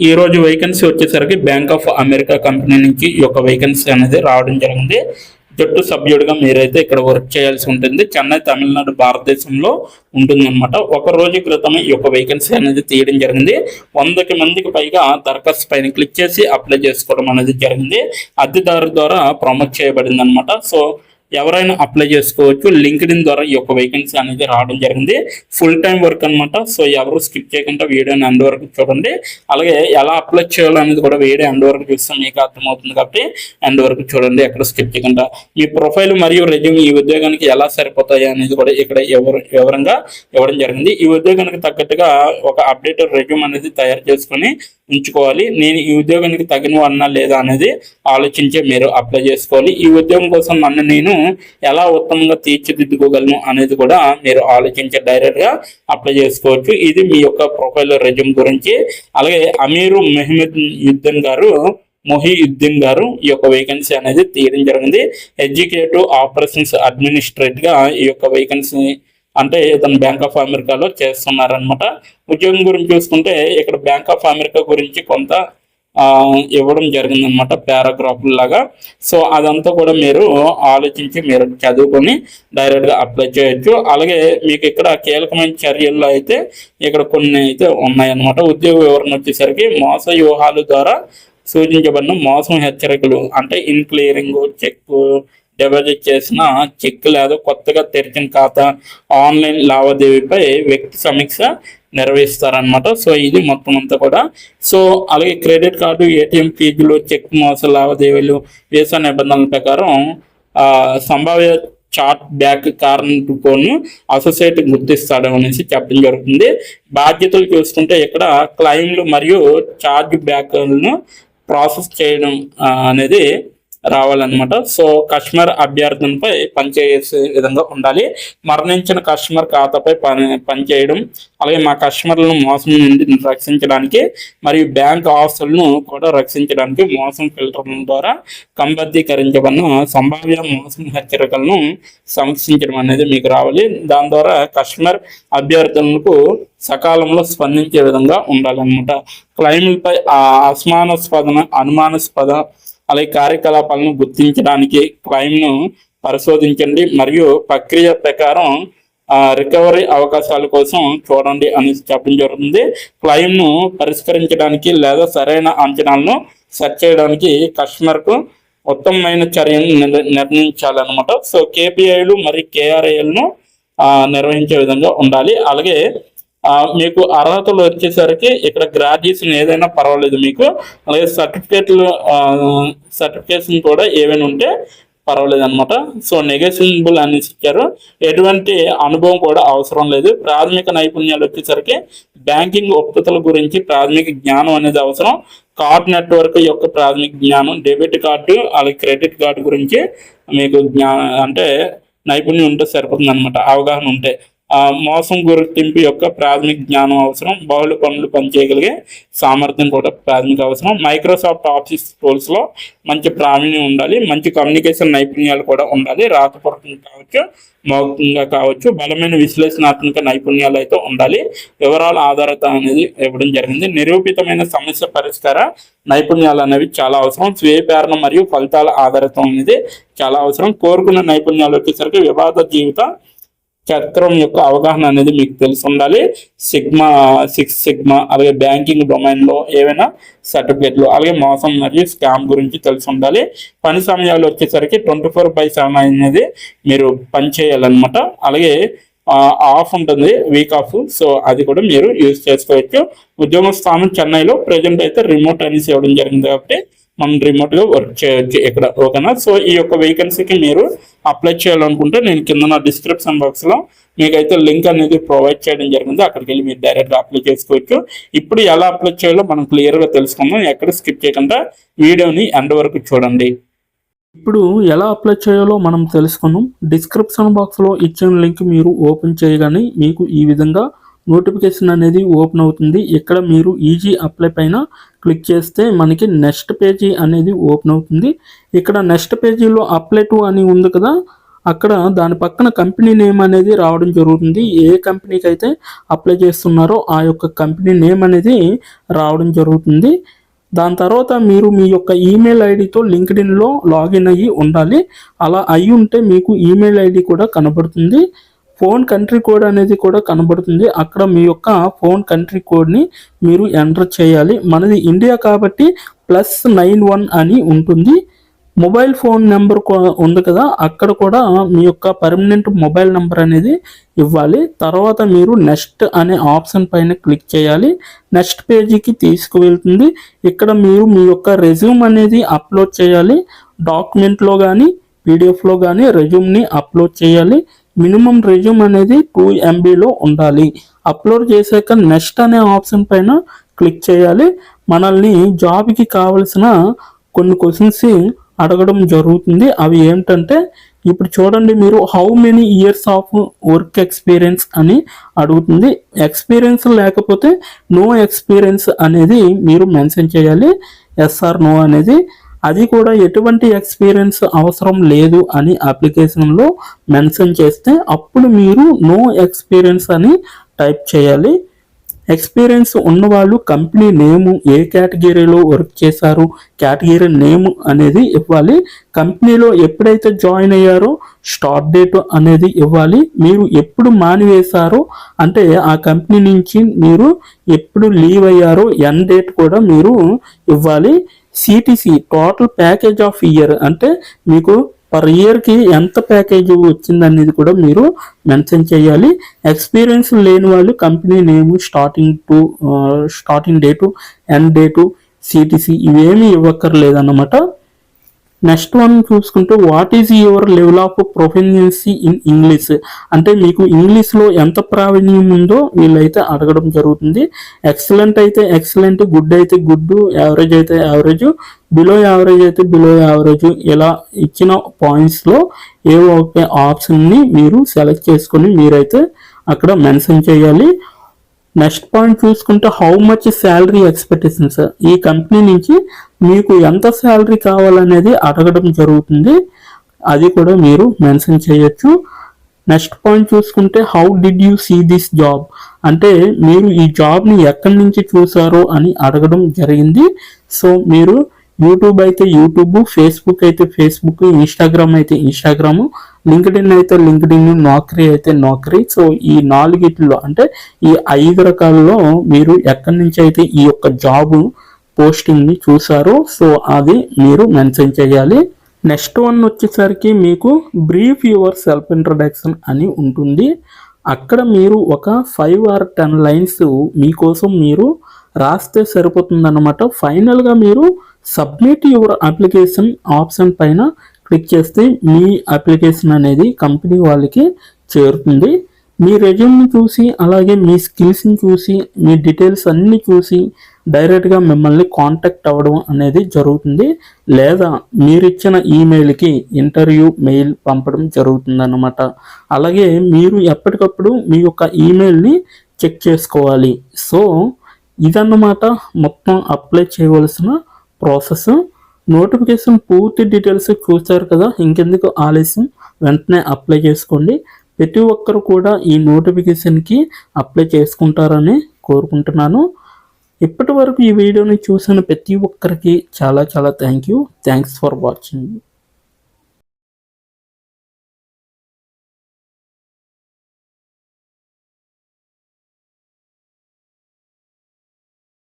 ఈ రోజు వేకెన్సీ వచ్చేసరికి బ్యాంక్ ఆఫ్ అమెరికా కంపెనీ నుంచి ఈ యొక్క వేకెన్సీ అనేది రావడం జరిగింది. జట్టు సభ్యుడిగా మీరైతే ఇక్కడ వర్క్ చేయాల్సి ఉంటుంది. చెన్నై, తమిళనాడు, భారతదేశంలో ఉంటుందన్నమాట. ఒక రోజు క్రితమే ఈ యొక్క వేకెన్సీ అనేది తీయడం జరిగింది. 100 మందికి పైగా దరఖాస్తు పైన క్లిక్ చేసి అప్లై చేసుకోవడం అనేది జరిగింది. అద్దెదారు ద్వారా ప్రమోట్ చేయబడింది అనమాట. సో ఎవరైనా అప్లై చేసుకోవచ్చు. లింక్డ్ఇన్ ద్వారా ఈ యొక్క వేకెన్సీ అనేది రావడం జరిగింది. ఫుల్ టైం వర్క్ అనమాట. సో ఎవరు స్కిప్ చేయకుండా వీడియోని ఎండ్ వరకు చూడండి. అలాగే ఎలా అప్లై చేయాలో అనేది కూడా వీడియో ఎండ్ వరకు చూస్తే మీకు అర్థమవుతుంది కాబట్టి ఎండ్ వరకు చూడండి, ఎక్కడ స్కిప్ చేయకుండా. ఈ ప్రొఫైల్ మరియు రెజ్యూమ్ ఈ ఉద్యోగానికి ఎలా సరిపోతాయి అనేది కూడా ఇక్కడ వివరంగా ఇవ్వడం జరిగింది. ఈ ఉద్యోగానికి తగ్గట్టుగా ఒక అప్డేటెడ్ రెజ్యూమ్ అనేది తయారు చేసుకొని ఉంచుకోవాలి. నేను ఈ ఉద్యోగానికి తగిన వాడినా లేదా అనేది ఆలోచించే మీరు అప్లై చేసుకోవాలి. ఈ ఉద్యోగం కోసం నన్ను నేను ఎలా ఉత్తమంగా తీర్చిదిద్దుకోగలను అనేది కూడా మీరు ఆలోచించే డైరెక్ట్గా అప్లై చేసుకోవచ్చు. ఇది మీ యొక్క ప్రొఫైల్ రెజ్యూమ్ గురించి. అలాగే అమీరు మొహియుద్దీన్ గారు ఈ యొక్క వేకెన్సీ అనేది తీయడం జరిగింది. ఎగ్జిక్యూటివ్ ఆపరేషన్స్ అడ్మినిస్ట్రేటర్ గా ఈ యొక్క వేకెన్సీ అంటే ఇతను బ్యాంక్ ఆఫ్ అమెరికాలో చేస్తున్నారనమాట. ఉద్యోగం గురించి చూసుకుంటే ఇక్కడ బ్యాంక్ ఆఫ్ అమెరికా గురించి కొంత ఇవ్వడం జరిగిందనమాట, పారాగ్రాఫ్ లాగా. సో అదంతా కూడా మీరు ఆలోచించి మీరు చదువుకొని డైరెక్ట్గా అప్లై చేయొచ్చు. అలాగే మీకు ఇక్కడ కీలకమైన చర్యల్లో అయితే ఇక్కడ కొన్ని అయితే ఉన్నాయన్నమాట. ఉద్యోగ వివరణ వచ్చేసరికి మోస వ్యూహాల ద్వారా సూచించబడిన మోసం హెచ్చరికలు అంటే ఇన్ క్లియరింగ్ చెక్, డిపాజిట్ చేసిన చెక్ లేదా కొత్తగా తెరిచిన ఖాతా, ఆన్లైన్ లావాదేవీపై వ్యక్తి సమీక్ష నిర్వహిస్తారనమాట. సో ఇది మొత్తం అంతా కూడా. సో అలాగే క్రెడిట్ కార్డు, ఏటీఎం ఫీజులు, చెక్ మోస లావాదేవీలు, వీసా నిబంధనల ప్రకారం సంభావ్య చార్ట్ బ్యాక్ కారణను అసోసియేట్ గుర్తిస్తాడు అనేసి చెప్పడం జరుగుతుంది. బాధ్యతలు చూసుకుంటే ఇక్కడ క్లెయిమ్లు మరియు చార్జ్ బ్యాక్లను ప్రాసెస్ చేయడం అనేది రావాలన్నమాట. సో కస్టమర్ అభ్యర్థనపై పనిచేసే విధంగా ఉండాలి. మరణించిన కస్టమర్ ఖాతాపై పనిచేయడం, అలాగే మా కస్టమర్లను మోసం నుండి రక్షించడానికి మరియు బ్యాంక్ ఆస్తులను కూడా రక్షించడానికి మోసం ఫిల్టర్ల ద్వారా క్రమబద్ధీకరించబడిన సంభావ్య మోసం హెచ్చరికలను సమీక్షించడం అనేది మీకు రావాలి. దాని ద్వారా కస్టమర్ అభ్యర్థనలకు సకాలంలో స్పందించే విధంగా ఉండాలన్నమాట. క్లెయిమ్లపై అనుమానాస్పద అలాగే కార్యకలాపాలను గుర్తించడానికి క్లెయిమ్ను పరిశోధించండి మరియు ప్రక్రియ ప్రకారం రికవరీ అవకాశాల కోసం చూడండి అని చెప్పడం జరుగుతుంది. క్లెయిమ్ను పరిష్కరించడానికి లేదా సరైన అంచనాలను సెట్ చేయడానికి కస్టమర్కు ఉత్తమమైన చర్యను నిర్ణయించాలన్నమాట. సో కేపీఐలు మరియు కేఆర్ఐలను నిర్వహించే విధంగా ఉండాలి. అలాగే మీకు అర్హతలు వచ్చేసరికి ఇక్కడ గ్రాడ్యుయేషన్ ఏదైనా పర్వాలేదు మీకు. అలాగే సర్టిఫికేషన్ కూడా ఏవైనా ఉంటే పర్వాలేదు అనమాట. సో నెగోషియబుల్ అని ఇచ్చారు. ఎటువంటి అనుభవం కూడా అవసరం లేదు. ప్రాథమిక నైపుణ్యాలు వచ్చేసరికి బ్యాంకింగ్ ఉపతల గురించి ప్రాథమిక జ్ఞానం అనేది అవసరం. కార్డ్ నెట్వర్క్ యొక్క ప్రాథమిక జ్ఞానం, డెబిట్ కార్డు అలాగే క్రెడిట్ కార్డు గురించి మీకు అంటే నైపుణ్యం ఉంటే సరిపోతుంది అనమాట, అవగాహన ఉంటే. మోసం గుర్తింపు యొక్క ప్రాథమిక జ్ఞానం అవసరం. బహుళ పనులు పనిచేయగలిగే సామర్థ్యం కూడా ప్రాథమిక అవసరం. మైక్రోసాఫ్ట్ ఆఫీస్ టూల్స్లో మంచి ప్రావీణ్యం ఉండాలి. మంచి కమ్యూనికేషన్ నైపుణ్యాలు కూడా ఉండాలి. రాతపూర్వకంగా కావచ్చు, మౌఖికంగా కావచ్చు. బలమైన విశ్లేషణాత్మక నైపుణ్యాలు అయితే ఉండాలి. వివరాల ఆధారత అనేది ఇవ్వడం జరిగింది. నిరూపితమైన సమస్య పరిష్కార నైపుణ్యాలు అనేవి చాలా అవసరం. స్వీయ ప్రేరణ మరియు ఫలితాల ఆధారితం అనేది చాలా అవసరం. కోరుకున్న నైపుణ్యాలు వచ్చేసరికి వివాద జీవిత చక్రం యొక్క అవగాహన అనేది మీకు తెలిసి ఉండాలి. సిక్స్ సిగ్మా అలాగే బ్యాంకింగ్ డొమైన్లో ఏవైనా సర్టిఫికేట్లు, అలాగే మోసం మరియు స్కామ్ గురించి తెలిసి ఉండాలి. పని సమయాలు వచ్చేసరికి 24/7 అనేది మీరు పని చేయాలన్నమాట. అలాగే ఆఫ్ ఉంటుంది, వీక్ ఆఫ్. సో అది కూడా మీరు యూజ్ చేసుకోవచ్చు. ఉద్యోగ స్థానం చెన్నైలో, ప్రజెంట్ అయితే రిమోట్ అనేసి ఇవ్వడం జరిగింది కాబట్టి మనం రిమోట్గా వర్క్ చేయొచ్చు ఇక్కడ, ఓకేనా. సో ఈ యొక్క వేకెన్సీకి మీరు అప్లై చేయాలనుకుంటే నేను కింద నా డిస్క్రిప్షన్ బాక్స్లో మీకైతే లింక్ అనేది ప్రొవైడ్ చేయడం జరిగింది. అక్కడికి వెళ్ళి మీరు డైరెక్ట్గా అప్లై చేసుకోవచ్చు. ఇప్పుడు ఎలా అప్లై చేయాలో మనం క్లియర్గా తెలుసుకుందాం. ఎక్కడ స్కిప్ చేయకుండా వీడియోని ఎండ్ వరకు చూడండి. ఇప్పుడు ఎలా అప్లై చేయాలో మనం తెలుసుకుందాం. డిస్క్రిప్షన్ బాక్స్లో ఇచ్చిన లింక్ మీరు ఓపెన్ చేయగానే మీకు ఈ విధంగా నోటిఫికేషన్ అనేది ఓపెన్ అవుతుంది. ఇక్కడ మీరు ఈజీ అప్లై పైన క్లిక్ చేస్తే మనకి నెక్స్ట్ పేజీ అనేది ఓపెన్ అవుతుంది. ఇక్కడ నెక్స్ట్ పేజీలో అప్లై టు అని ఉంది కదా, అక్కడ దాని పక్కన కంపెనీ నేమ్ అనేది రావడం జరుగుతుంది. ఏ కంపెనీకి అయితే అప్లై చేస్తున్నారో ఆ యొక్క కంపెనీ నేమ్ అనేది రావడం జరుగుతుంది. దాని తర్వాత మీరు మీ యొక్క ఈమెయిల్ ఐడితో లింక్డ్ఇన్లో లాగిన్ అయ్యి ఉండాలి. అలా అయి ఉంటే మీకు ఈమెయిల్ ఐడి కూడా కనబడుతుంది. ఫోన్ కంట్రీ కోడ్ అనేది కూడా కనబడుతుంది. అక్కడ మీ యొక్క ఫోన్ కంట్రీ కోడ్ని మీరు ఎంటర్ చేయాలి. మనది ఇండియా కాబట్టి +91 అని ఉంటుంది. మొబైల్ ఫోన్ నెంబర్ ఉంది కదా, అక్కడ కూడా మీ యొక్క పర్మనెంట్ మొబైల్ నెంబర్ అనేది ఇవ్వాలి. తర్వాత మీరు నెక్స్ట్ అనే ఆప్షన్ పైన క్లిక్ చేయాలి. నెక్స్ట్ పేజీకి తీసుకువెళ్తుంది. ఇక్కడ మీరు మీ యొక్క రెజ్యూమ్ అనేది అప్లోడ్ చేయాలి. డాక్యుమెంట్లో కానీ పీడిఎఫ్లో కానీ రెజ్యూమ్ని అప్లోడ్ చేయాలి. మినిమం రెజ్యూమ్ అనేది 2 MBలో ఉండాలి. అప్లోడ్ చేశాక నెక్స్ట్ అనే ఆప్షన్ పైన క్లిక్ చేయాలి. మనల్ని జాబ్కి కావలసిన కొన్ని క్వశ్చన్స్ అడగడం జరుగుతుంది. అవి ఏమిటంటే ఇప్పుడు చూడండి, మీరు how many years of work experience అని అడుగుతుంది. ఎక్స్పీరియన్స్ లేకపోతే నో ఎక్స్పీరియన్స్ అనేది మీరు మెన్షన్ చేయాలి. ఎస్ ఆర్ నో అనేది. అది కూడా ఎటువంటి ఎక్స్పీరియన్స్ అవసరం లేదు అని అప్లికేషన్లో మెన్షన్ చేస్తే అప్పుడు మీరు నో ఎక్స్పీరియన్స్ అని టైప్ చేయాలి. ఎక్స్పీరియన్స్ ఉన్నవాళ్ళు కంపెనీ నేము, ఏ కేటగిరీలో వర్క్ చేశారు, కేటగిరీ నేమ్ అనేది ఇవ్వాలి. కంపెనీలో ఎప్పుడైతే జాయిన్ అయ్యారో స్టార్ట్ డేట్ అనేది ఇవ్వాలి. మీరు ఎప్పుడు మానివేశారో అంటే ఆ కంపెనీ నుంచి మీరు ఎప్పుడు లీవ్ అయ్యారో ఎండ్ డేట్ కూడా మీరు ఇవ్వాలి. CTC total package of year అంటే మీకు పర్ ఇయర్కి ఎంత ప్యాకేజ్ వచ్చిందనేది కూడా మీరు మెన్షన్ చేయాలి. ఎక్స్పీరియన్స్ లేని వాళ్ళు company name, starting date, end date, CTC ఇవేమీ ఇవ్వక్కర్లేదన్నమాట. నెక్స్ట్ వన్ చూసుకుంటే what is your level of proficiency in English అంటే మీకు ఇంగ్లీష్లో ఎంత ప్రావీణ్యం ఉందో వీళ్ళైతే అడగడం జరుగుతుంది. ఎక్సలెంట్ అయితే ఎక్సలెంట్, గుడ్ అయితే గుడ్, యావరేజ్ అయితే యావరేజ్, బిలో యావరేజ్ అయితే బిలో యావరేజ్, ఇలా ఇచ్చిన పాయింట్స్లో ఏ ఒక ఆప్షన్ని మీరు సెలెక్ట్ చేసుకొని మీరైతే అక్కడ మెన్షన్ చేయాలి. నెక్స్ట్ పాయింట్ చూసుకుంటే హౌ మచ్ శాలరీ ఎక్స్పెక్టేషన్స్, ఈ కంపెనీ నుంచి మీకు ఎంత శాలరీ కావాలనేది అడగడం జరుగుతుంది. అది కూడా మీరు మెన్షన్ చేయొచ్చు. నెక్స్ట్ పాయింట్ చూసుకుంటే how did you see this job అంటే మీరు ఈ జాబ్ని ఎక్కడి నుంచి చూసారో అని అడగడం జరిగింది. సో మీరు యూట్యూబ్ అయితే యూట్యూబ్, ఫేస్బుక్ అయితే ఫేస్బుక్, ఇన్స్టాగ్రామ్ అయితే ఇన్స్టాగ్రామ్, లింక్డ్ఇన్ అయితే లింక్డ్ఇన్, నౌకరీ అయితే నౌకరీ. సో ఈ 4 అంటే ఈ 5 రకాలలో మీరు ఎక్కడి నుంచి అయితే ఈ యొక్క జాబ్ పోస్టింగ్ని చూసారో సో అది మీరు మెన్షన్ చేయాలి. నెక్స్ట్ వన్ వచ్చేసరికి మీకు బ్రీఫ్ యువర్ సెల్ఫ్ ఇంట్రడక్షన్ అని ఉంటుంది. అక్కడ మీరు ఒక 5 or 10 లైన్స్ మీకోసం మీరు రాస్తే సరిపోతుందన్నమాట. ఫైనల్గా మీరు సబ్మిట్ యువర్ అప్లికేషన్ ఆప్షన్ పైన క్లిక్ చేస్తే మీ అప్లికేషన్ అనేది కంపెనీ వాళ్ళకి చేరుతుంది. మీ రెజ్యూమ్ని చూసి అలాగే మీ స్కిల్స్ని చూసి మీ డీటెయిల్స్ అన్నీ చూసి డైరెక్ట్గా మిమ్మల్ని కాంటాక్ట్ అవ్వడం అనేది జరుగుతుంది. లేదా మీరిచ్చిన ఈమెయిల్కి ఇంటర్వ్యూ మెయిల్ పంపడం జరుగుతుందన్నమాట. అలాగే మీరు ఎప్పటికప్పుడు మీ యొక్క ఈమెయిల్ని చెక్ చేసుకోవాలి. సో ఇదన్నమాట మొత్తం అప్లై చేయవలసిన ప్రాసెస్. నోటిఫికేషన్ పూర్తి డీటెయిల్స్ చూస్తారు కదా, ఇంకెందుకు ఆలస్యం, వెంటనే అప్లై చేసుకోండి. ప్రతి ఒక్కరు కూడా ఈ నోటిఫికేషన్కి అప్లై చేసుకుంటారని కోరుకుంటున్నాను. ఇప్పటి వరకు ఈ వీడియోని చూసిన ప్రతి ఒక్కరికి చాలా థ్యాంక్స్ ఫర్ వాచింగ్.